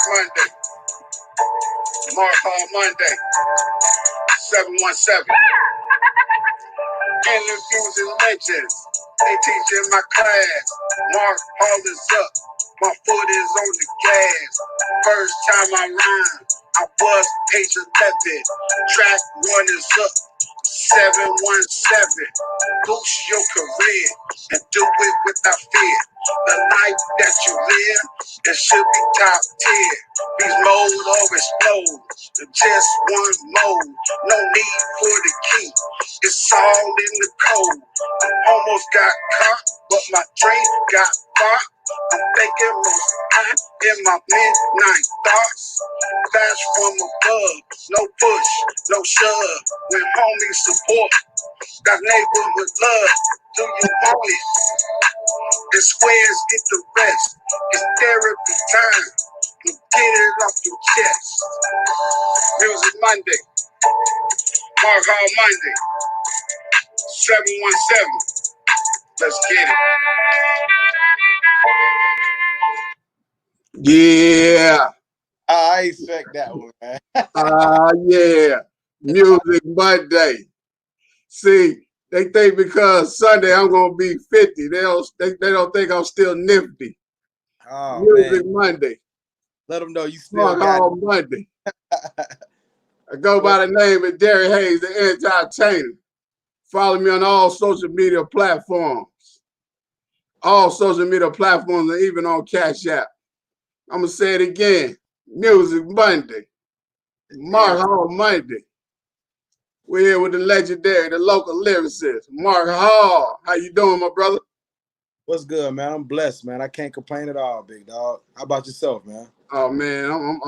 Monday. Mark Hall Monday. 717. Interviews and legends. They teach in my class. Mark Hall is up. My foot is on the gas. First time I rhyme, I was page 11. Track 1 is up. 717. Boost your career and do it without fear. The life that you live, it should be top tier. Beast mode or explode. Just one mode. No need for the key. It's all in the code. I almost got caught, but my dream got fought. I'm thinking more high in my midnight thoughts. Flash from above, no push, no shove. When homies support, got neighborhood love. Do you want it? The squares get the rest. It's therapy time. You get it off your chest. Music Monday, Mark Hall Monday, 717. Let's get it. Yeah. I expect that one, man. Yeah. Music Monday. See, they think because Sunday I'm gonna be 50. They don't think I'm still nifty. Oh, Music man. Monday. Let them know you still got it. Monday. I go by the name of Derrick Hayes, the entertainer. Follow me on all social media platforms. All social media platforms and even on Cash App. I'm going to say it again. Music Monday. Mark Hall Monday. We're here with the legendary, the local lyricist, Mark Hall. How you doing, my brother? What's good, man? I'm blessed, man. I can't complain at all, big dog. How about yourself, man? Oh, man,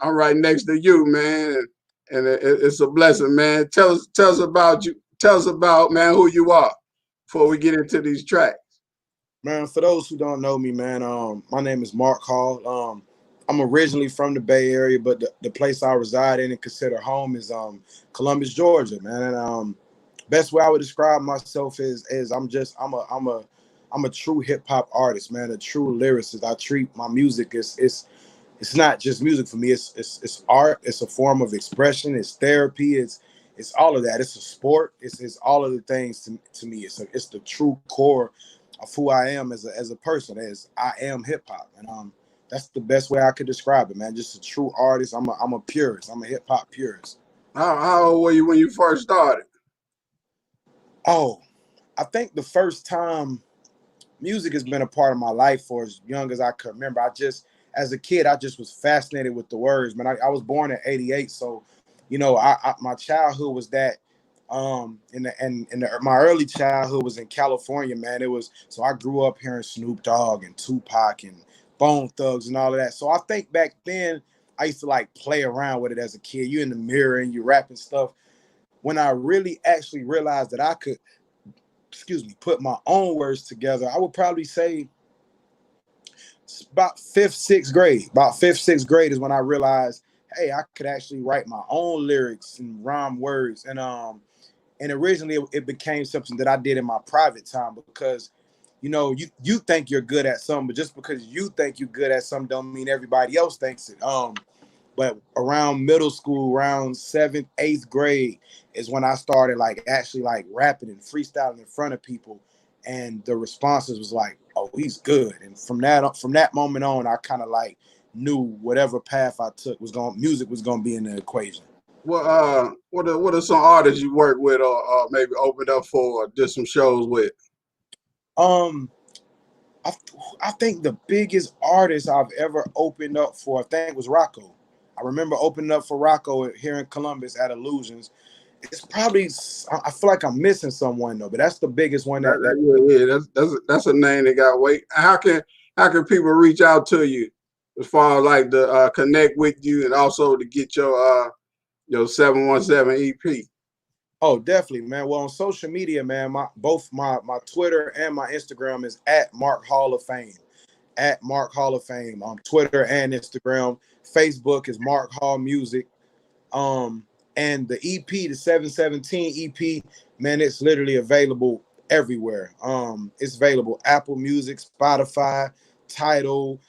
I'm right next to you, man. And it's a blessing, man. Tell us about you. Tell us about, man, who you are before we get into these tracks. Man, for those who don't know me, man, my name is Mark Hall. I'm originally from the Bay Area, but the place I reside in and consider home is Columbus, Georgia, man. And best way I would describe myself is I'm a true hip hop artist, man, a true lyricist. I treat my music as it's not just music for me. It's art. It's a form of expression. It's therapy. It's all of that. It's a sport. It's all of the things to me. It's the true core of who I am as a person. As I am hip hop, and that's the best way I could describe it, man. Just a true artist. I'm a purist. I'm a hip hop purist. How old were you when you first started? Oh, I think the first time music has been a part of my life for as young as I could remember. As a kid, I just was fascinated with the words, man. I was born in '88, so my childhood was that. My early childhood was in California, man. It was so I grew up hearing Snoop Dogg and Tupac and Bone Thugs and all of that. So I think back then I used to like play around with it as a kid. You in the mirror and you rapping stuff. When I really actually realized that I could, put my own words together, I would probably say about fifth, sixth grade. About fifth, sixth grade is when I realized, hey, I could actually write my own lyrics and rhyme words. And originally it became something that I did in my private time because, you think you're good at something, but just because you think you're good at something don't mean everybody else thinks it. But around middle school, around 7th, 8th grade is when I started actually rapping and freestyling in front of people. And the responses was like, oh, he's good. And from that moment on, I kind of knew whatever path I took music was gonna be in the equation. Well, what are some artists you work with or maybe opened up for or did some shows with? I think the biggest artist I've ever opened up for, I think, was Rocco. I remember opening up for Rocco here in Columbus at Illusions. It's probably, I feel like I'm missing someone though, but that's the biggest one. That's a name that got weight. How can people reach out to you as far as to connect with you and also to get your 717 EP? Oh, definitely, man. Well, on social media, man, both my Twitter and my Instagram is at Mark Hall of Fame. At Mark Hall of Fame on Twitter and Instagram. Facebook is Mark Hall Music. And the EP, the 717 EP, man, it's literally available everywhere. It's available Apple Music, Spotify, Tidal,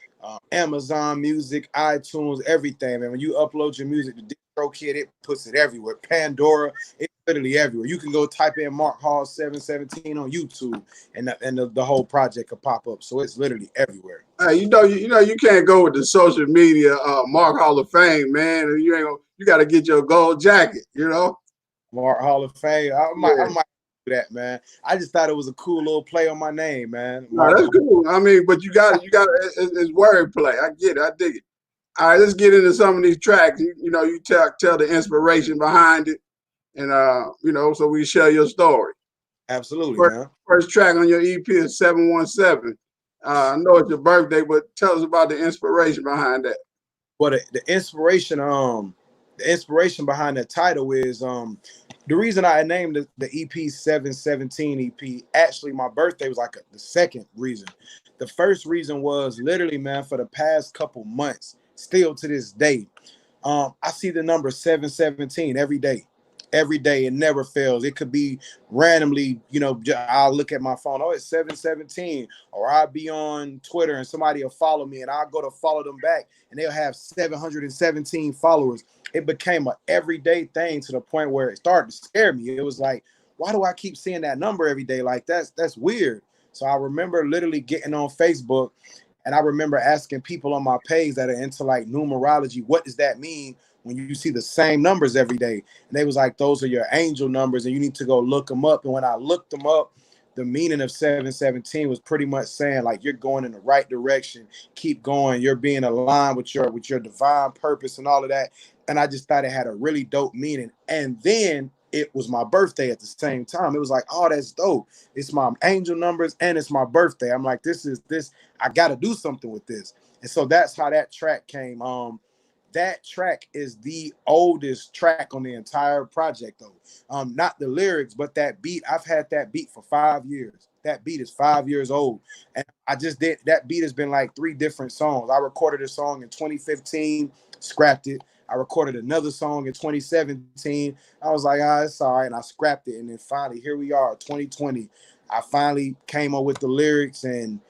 Amazon Music, iTunes, everything, man. When you upload your music to DistroKid, it puts it everywhere. Pandora, it's literally everywhere. You can go type in Mark Hall 717 on YouTube, and the whole project could pop up. So it's literally everywhere. Hey, you can't go with the social media Mark Hall of Fame, man. You ain't gonna, you got to get your gold jacket, you know. Mark Hall of Fame. I Yeah, might do that, man. I just thought it was a cool little play on my name, man. no, Mark that's Hall. cool. I mean, but you got it's wordplay. I get it. I dig it. All right, let's get into some of these tracks. You tell the inspiration behind it, and so we share your story. Absolutely, First, man. first track on your EP is 717. I know it's your birthday, but tell us about the inspiration behind that. But the inspiration behind the title is the reason I named the EP 717 EP. Actually, my birthday was like the second reason. The first reason was literally, man, for the past couple months, still to this day, I see the number 717 every day. Every day, it never fails. It could be randomly, I'll look at my phone. Oh, it's 717, or I'll be on Twitter and somebody will follow me, and I'll go to follow them back, and they'll have 717 followers. It became an everyday thing to the point where it started to scare me. It was like, why do I keep seeing that number every day? Like that's weird. So I remember literally getting on Facebook, and I remember asking people on my page that are into like numerology, what does that mean when you see the same numbers every day? And they was like, those are your angel numbers, and you need to go look them up. And when I looked them up, the meaning of 717 was pretty much saying like you're going in the right direction. Keep going. You're being aligned with your divine purpose and all of that. And I just thought it had a really dope meaning. And then it was my birthday at the same time. It was like, oh, that's dope. It's my angel numbers and it's my birthday. I'm like, this. I got to do something with this. And so that's how that track came. That track is the oldest track on the entire project, though. Not the lyrics, but that beat. I've had that beat for 5 years. That beat is 5 years old, and I just did that beat has been like 3 different songs. I recorded a song in 2015, scrapped it. I recorded another song in 2017. I was like, it's all right, and I scrapped it. And then finally, here we are, 2020. I finally came up with the lyrics and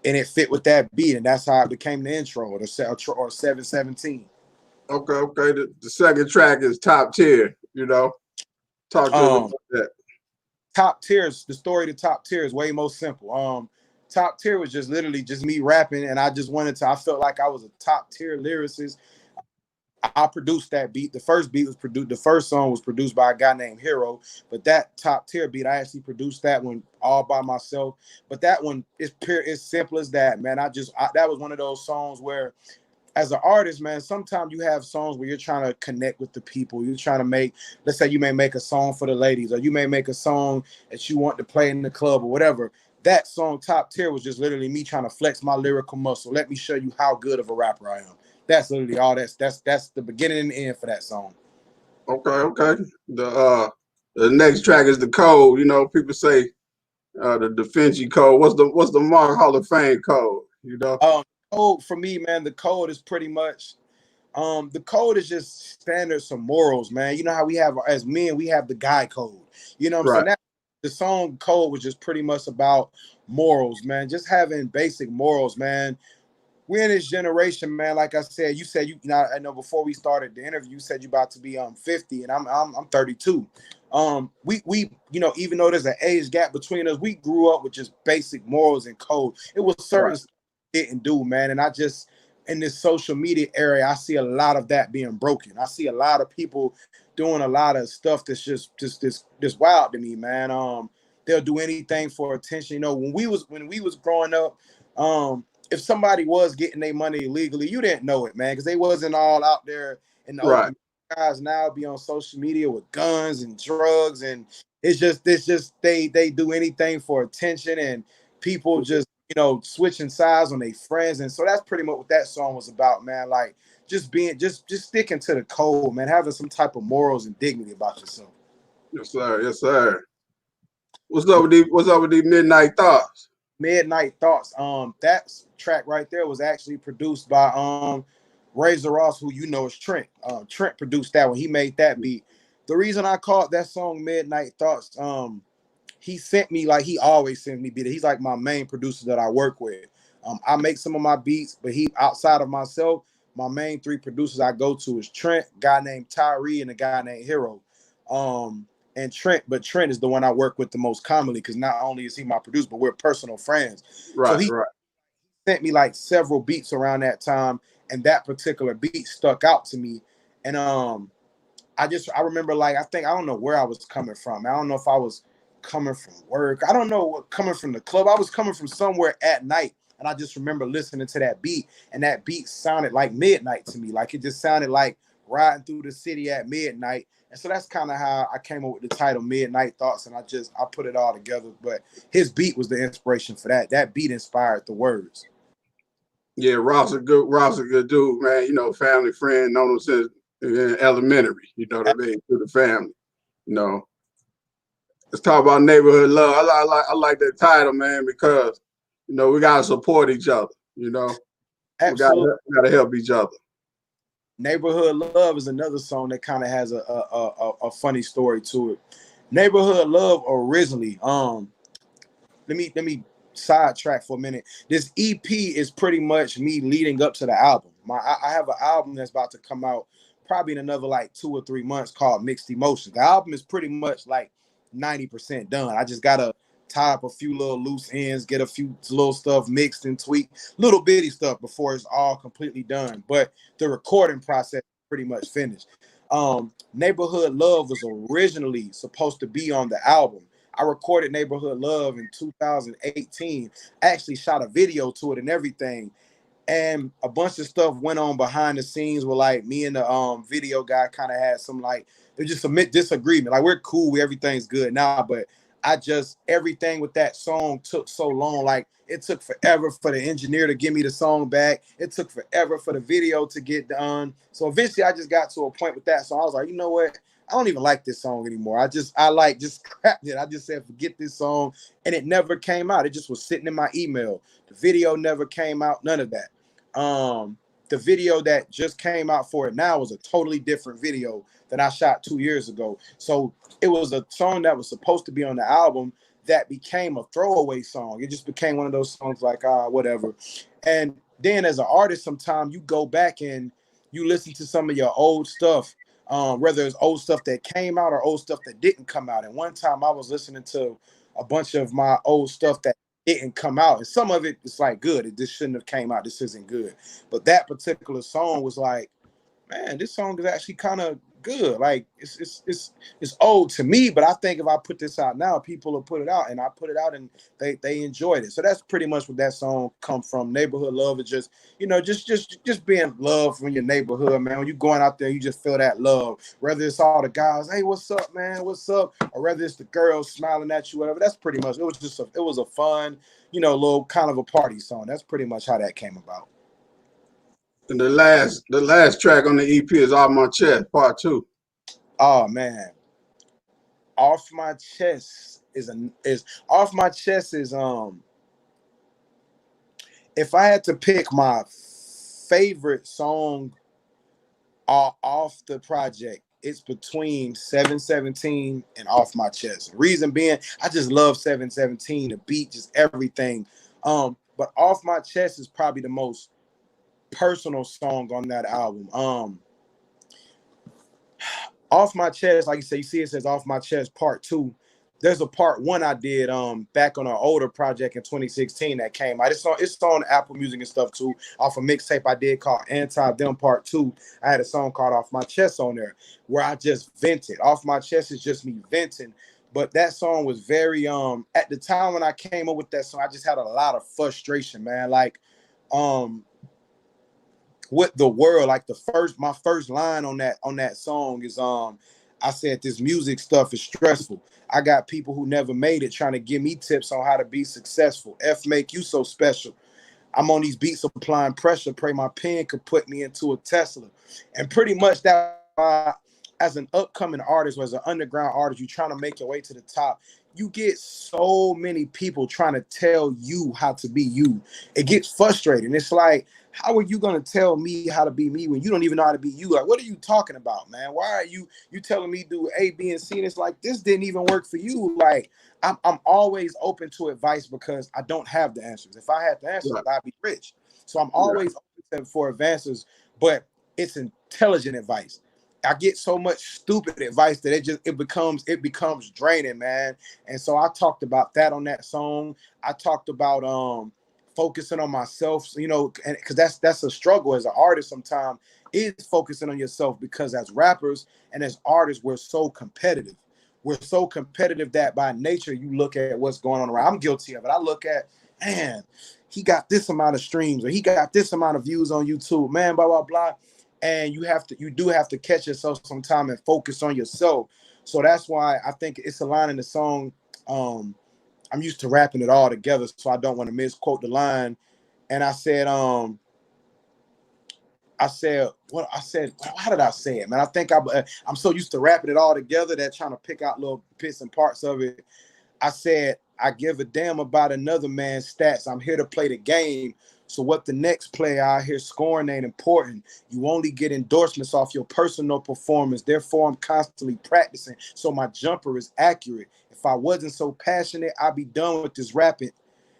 it fit with that beat, and that's how it became the intro or 717. Okay. The second track is Top Tier. Talk to us Um, about that. Top tiers, the story to top tier is way more simple. Top tier was just literally just me rapping, and I felt like I was a top tier lyricist. I produced that beat. The first song was produced by a guy named Hero, but that top tier beat, I actually produced that one all by myself. But that one is pure, it's simple as that, man. That was one of those songs where as an artist, man, sometimes you have songs where you're trying to connect with the people. You're trying to let's say you may make a song for the ladies, or you may make a song that you want to play in the club or whatever. That song, Top Tier, was just literally me trying to flex my lyrical muscle. Let me show you how good of a rapper I am. That's literally all. That's the beginning and end for that song. Okay. The next track is the code. People say the Da Vinci Code. What's the Mark Hall of Fame code? Code for me, man. The code is pretty much the code is just standards of morals, man. You know how we have as men, we have the guy code. You know what I'm saying? Right. The song code was just pretty much about morals, man. Just having basic morals, man. We're in this generation, man. Like I said, you said I know before we started the interview, you said you about to be 50, and I'm 32. We even though there's an age gap between us, we grew up with just basic morals and code. It was certain Right. stuff we didn't do, man. And I just in this social media area, I see a lot of that being broken. I see a lot of people doing a lot of stuff that's just wild to me, man. They'll do anything for attention. When we was growing up, if somebody was getting their money illegally, you didn't know it, man, because they wasn't all out there in the Right. open. Guys now be on social media with guns and drugs, and it's just they do anything for attention, and people just switching sides on their friends, and so that's pretty much what that song was about, man. Like just being just sticking to the code, man, having some type of morals and dignity about yourself. Yes, sir. Yes, sir. What's up with these Midnight Thoughts? Midnight Thoughts. That track right there was actually produced by Razor Ross, who you know is Trent. Trent produced that one. He made that beat. The reason I called that song Midnight Thoughts, he sent me, like he always sends me beat. He's like my main producer that I work with. I make some of my beats, but he outside of myself, my main three producers I go to is Trent, a guy named Tyree, and a guy named Hero. And Trent is the one I work with the most commonly because not only is he my producer, but we're personal friends. So Right, he right. sent me like several beats around that time, and that particular beat stuck out to me. And I remember like I don't know where I was coming from. I don't know if I was coming from work. I don't know what coming from the club. I was coming from somewhere at night. And I just remember listening to that beat, and that beat sounded like midnight to me. Like it just sounded like riding through the city at midnight. And so that's kind of how I came up with the title Midnight Thoughts. And I put it all together. But his beat was the inspiration for that. That beat inspired the words. Yeah, Rob's a good dude, man. You know, family friend, known him since elementary. You know what I mean? To the family. You know, let's talk about neighborhood love. I like that title, man, because you know we gotta support each other. You know, Absolutely. we gotta help each other. Neighborhood Love is another song that kind of has a funny story to it. Neighborhood Love originally, let me sidetrack for a minute. This EP is pretty much me leading up to the album. I have an album that's about to come out probably in another like 2 or 3 months called Mixed Emotions. The album is pretty much like 90% done. I just gotta tie up a few little loose ends, get a few little stuff mixed and tweaked, little bitty stuff before it's all completely done. But the recording process is pretty much finished. Neighborhood Love was originally supposed to be on the album. I recorded Neighborhood Love in 2018. I actually shot a video to it and everything. And a bunch of stuff went on behind the scenes where like me and the video guy kind of had some like there's just a disagreement. Like we're cool, everything's good now, but I just everything with that song took so long. Like it took forever for the engineer to give me the song back. It took forever for the video to get done. So eventually I just got to a point with that song. I was like, you know what? I don't even like this song anymore. I like just scrapped it. I just said forget this song, and it never came out. It just was sitting in my email. The video never came out. None of that. The video that just came out for it now was a totally different video that I shot 2 years ago. So it was a song that was supposed to be on the album that became a throwaway song. It just became one of those songs like whatever. And then as an artist, sometimes you go back and you listen to some of your old stuff, whether it's old stuff that came out or old stuff that didn't come out. And one time I was listening to a bunch of my old stuff that didn't come out, and some of it is like good. It just shouldn't have came out. This isn't good. But that particular song was like, man, this song is actually kind of good. Like it's old to me, but I think if I put this out now, people will put it out, and I put it out, and they enjoyed it. So that's pretty much what that song come from. Neighborhood love is just just being love from your neighborhood, man. When you going out there, you just feel that love. Whether it's all the guys, hey, what's up, man? What's up? Or whether it's the girls smiling at you, whatever. That's pretty much. It was a fun, little kind of a party song. That's pretty much how that came about. And the last track on the EP is Off My Chest, Part 2. Oh man, off my chest is off my chest is if I had to pick my favorite song off the project, it's between 717 and Off My Chest. Reason being, I just love 717, the beat, just everything. But Off My Chest is probably the most personal song on that album. Off My Chest, like you say, you see it says Off My Chest Part 2. There's a part 1 I did back on an older project in 2016 that came out. It's on Apple Music and stuff too. Off a mixtape I did called Anti Them Part 2. I had a song called Off My Chest on there where I just vented. Off My Chest is just me venting. But that song was very at the time when I came up with that song, I just had a lot of frustration, man. Like with the world, like my first line on that song is I said this music stuff is stressful. I got people who never made it trying to give me tips on how to be successful. F make you so special. I'm on these beats applying pressure. Pray my pen could put me into a Tesla. And pretty much that as an upcoming artist or as an underground artist, you're trying to make your way to the top. you get so many people trying to tell you how to be you. It gets frustrating. It's like, how are you gonna tell me how to be me when you don't even know how to be you? Like, what are you talking about, man? Why are you telling me do A, B, and C? And it's like, this didn't even work for you. Like, I'm always open to advice because I don't have the answers. If I had the answers, Right. I'd be rich. So I'm Right. always open for advances, but it's intelligent advice. I get so much stupid advice that it becomes draining, man. And so I talked about that on that song. I talked about focusing on myself, you know, and because that's a struggle as an artist sometimes, is focusing on yourself, because as rappers and as artists, we're so competitive. We're so competitive that by nature you look at what's going on around. I'm guilty of it. I look at, man, he got this amount of streams or he got this amount of views on YouTube, man, blah blah blah. And you do have to catch yourself sometime and focus on yourself. So that's why I think it's a line in the song. I'm used to rapping it all together, so I don't want to misquote the line. And I said, how did I say it, man? I think I'm so used to rapping it all together that trying to pick out little bits and parts of it. I said, I give a damn about another man's stats. I'm here to play the game. So what the next player out here scoring ain't important. You only get endorsements off your personal performance. Therefore, I'm constantly practicing so my jumper is accurate. If I wasn't so passionate, I'd be done with this rapping,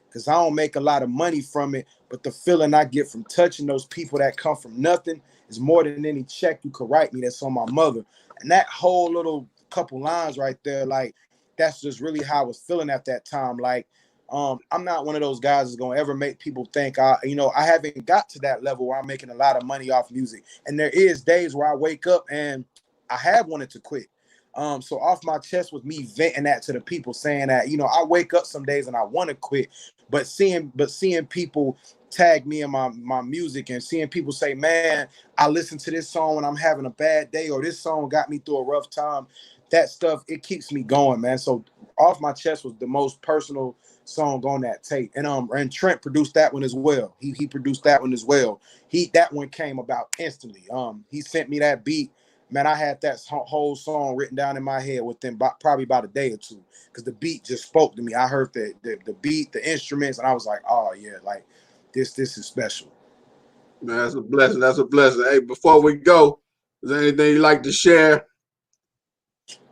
because I don't make a lot of money from it. But the feeling I get from touching those people that come from nothing is more than any check you could write me that's on my mother. And that whole little couple lines right there, like, that's just really how I was feeling at that time. Like, I'm not one of those guys that's gonna ever make people think I haven't got to that level where I'm making a lot of money off music. And there is days where I wake up and I have wanted to quit. So off my chest was me venting that to the people, saying that, I wake up some days and I want to quit, but seeing people tag me in my music and seeing people say, man, I listen to this song when I'm having a bad day, or this song got me through a rough time. That stuff, it keeps me going, man. So off my chest was the most personal song on that tape. And Trent produced that one as well. He produced that one as well. That one came about instantly. He sent me that beat. Man, I had that whole song written down in my head within probably about a day or two, because the beat just spoke to me. I heard the beat, the instruments, and I was like, oh yeah, like this is special. Man, that's a blessing. That's a blessing. Hey, before we go, is there anything you'd like to share?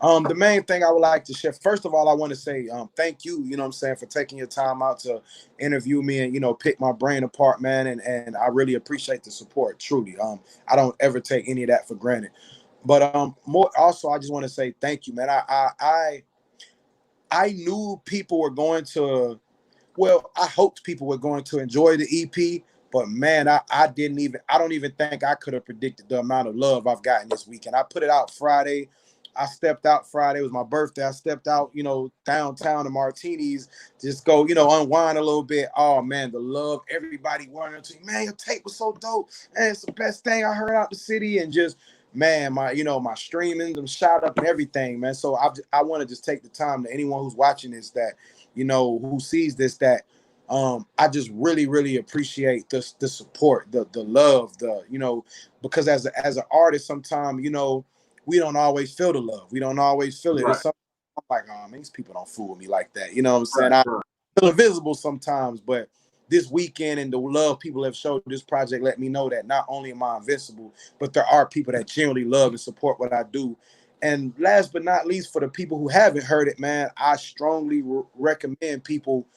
The main thing I would like to share, first of all, I want to say thank you, you know what I'm saying, for taking your time out to interview me and, pick my brain apart, man. And I really appreciate the support, truly. I don't ever take any of that for granted. But more also, I just want to say thank you, man. I knew people were going to, well, I hoped people were going to enjoy the EP, but man, I don't even think I could have predicted the amount of love I've gotten this weekend. I put it out Friday. I stepped out Friday. It was my birthday. I stepped out, downtown to Martinis, just go, unwind a little bit. Oh man, the love, everybody wanted to, man, your tape was so dope. Man, it's the best thing I heard out the city. And just, man, my streaming them shot up and everything, man. So I want to just take the time to anyone who's watching this, that, who sees this, that I just really, really appreciate the support, the love, because as an artist, sometimes, we don't always feel the love. We don't always feel it. Right. It's something I'm like, oh man, these people don't fool me like that. You know what I'm saying? Right. I Right. feel invisible sometimes, but this weekend and the love people have showed this project let me know that not only am I invincible, but there are people that genuinely love and support what I do. And last but not least, for the people who haven't heard it, man, I strongly recommend people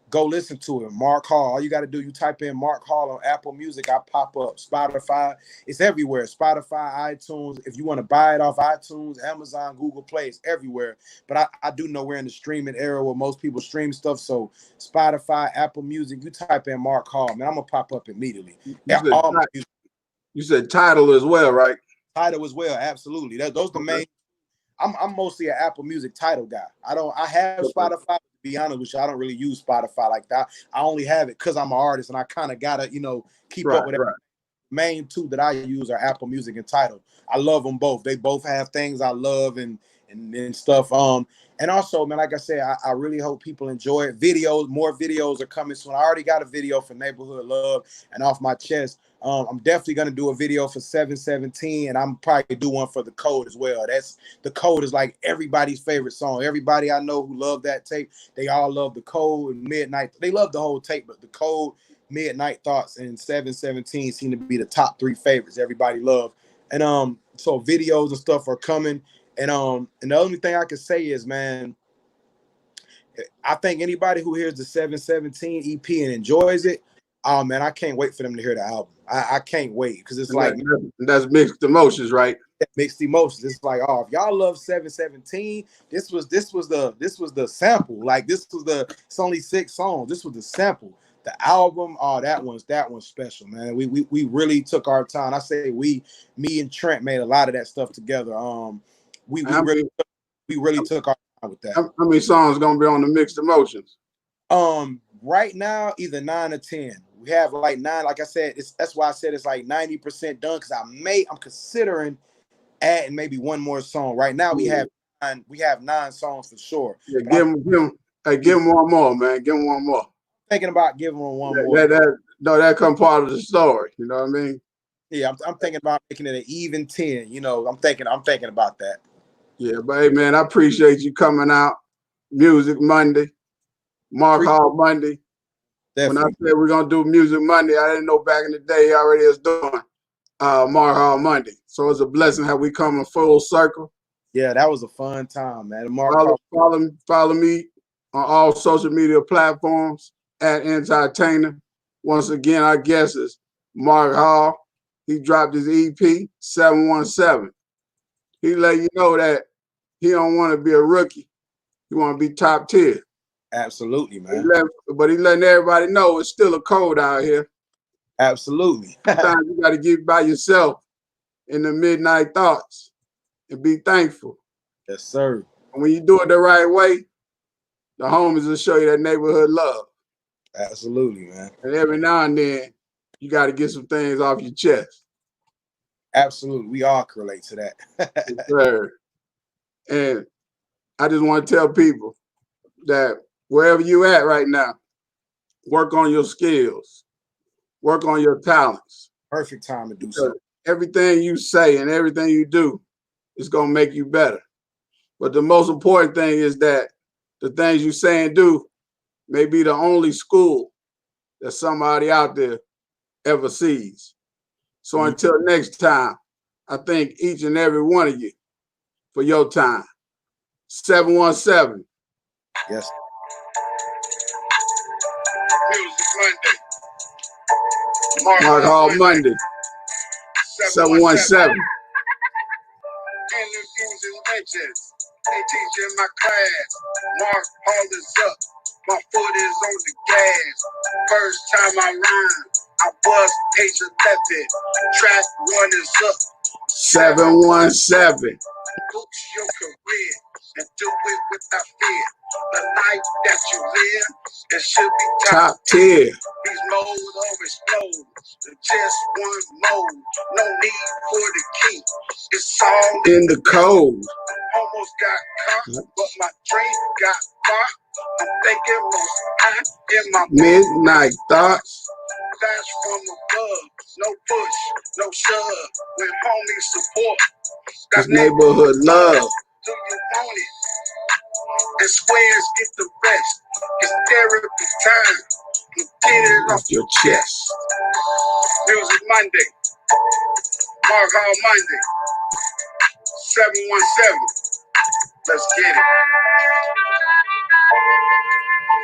go listen to it. Mark Hall. All you got to do, you type in Mark Hall on Apple Music. I pop up. Spotify. It's everywhere. Spotify, iTunes. If you want to buy it off iTunes, Amazon, Google Play, it's everywhere. But I do know we're in the streaming era where most people stream stuff. So Spotify, Apple Music, you type in Mark Hall, man, I'm going to pop up immediately. You said, All my music, you said title as well, right? title as well. Absolutely. Those the main. I'm mostly an Apple Music title guy. I have Spotify. To be honest with you, I don't really use Spotify like that. I only have it because I'm an artist and I kind of gotta, keep up with it. Right. Main two that I use are Apple Music and Tidal. I love them both. They both have things I love, and and stuff. And also, man, like I said, I really hope people enjoy it. More videos are coming soon. I already got a video for Neighborhood Love and Off My Chest. I'm definitely gonna do a video for 717, and I'm probably do one for The Code as well. The Code is like everybody's favorite song. Everybody I know who love that tape, they all love The Code and Midnight. They love the whole tape, but The Code, Midnight Thoughts, and 717 seem to be the top 3 favorites everybody love. And so videos and stuff are coming. And the only thing I can say is, man, I think anybody who hears the 717 EP and enjoys it, oh man, I can't wait for them to hear the album. I can't wait, because it's like that's mixed emotions, right? Mixed emotions. It's like, oh, if y'all love 717, this was the sample. Like it's only 6 songs. This was the sample. The album, oh, that one's special, man. We really took our time. I say me and Trent made a lot of that stuff together. We really took our time with that. How many songs gonna be on the Mixed Emotions? Right now, either 9 or 10. We have like 9. Like I said, that's why I said it's like 90% done, because I'm considering adding maybe one more song. Right now we have 9 songs for sure. Yeah, give him one more, man. Give him one more. Thinking about giving him one more. That come part of the story. You know what I mean? Yeah, I'm thinking about making it an even 10. You know, I'm thinking about that. Yeah, but hey, man, I appreciate you coming out. Music Monday, Mark Hall Monday. Definitely. When I said we're gonna do Music Monday, I didn't know back in the day he already is doing Mark Hall Monday. So it's a blessing how we come in full circle. Yeah, that was a fun time, man. Follow me on all social media platforms at Entertainer. Once again, our guest is Mark Hall. He dropped his EP 717. He let you know that he don't want to be a rookie. He want to be top tier. Absolutely, man. But he letting everybody know it's still a code out here. Absolutely. Sometimes you got to get by yourself in the midnight thoughts and be thankful. Yes, sir. And when you do it the right way, the homies will show you that neighborhood love. Absolutely, man. And every now and then, you got to get some things off your chest. Absolutely. We all can relate to that. Yes, sir. And I just want to tell people that wherever you at right now, work on your skills, work on your talents. Perfect time to do so. Everything you say and everything you do is going to make you better. But the most important thing is that the things you say and do may be the only school that somebody out there ever sees. So until next time, I thank each and every one of you for your time. 717. Yes. Music Monday. Mark Hall Monday. 717. Interviews and legends. They teach in my class. Mark Hall is up. My foot is on the gas. First time I rhyme, I was page 11. Track 1 is up. 717. Boost your career and do it without fear. The life that you live, it should be top tier. These modes or explode. Just one mode. No need for the key. It's all in the code. Almost got caught, but my dream got far. I'm thinking more high in my midnight thoughts. Flash from above, no push, no shove. When homies support, that's neighborhood love. Do you want it? And squares get the rest. It's therapy time. You get it off your chest. Music Monday, Mark Hall Monday, 717. Let's get it.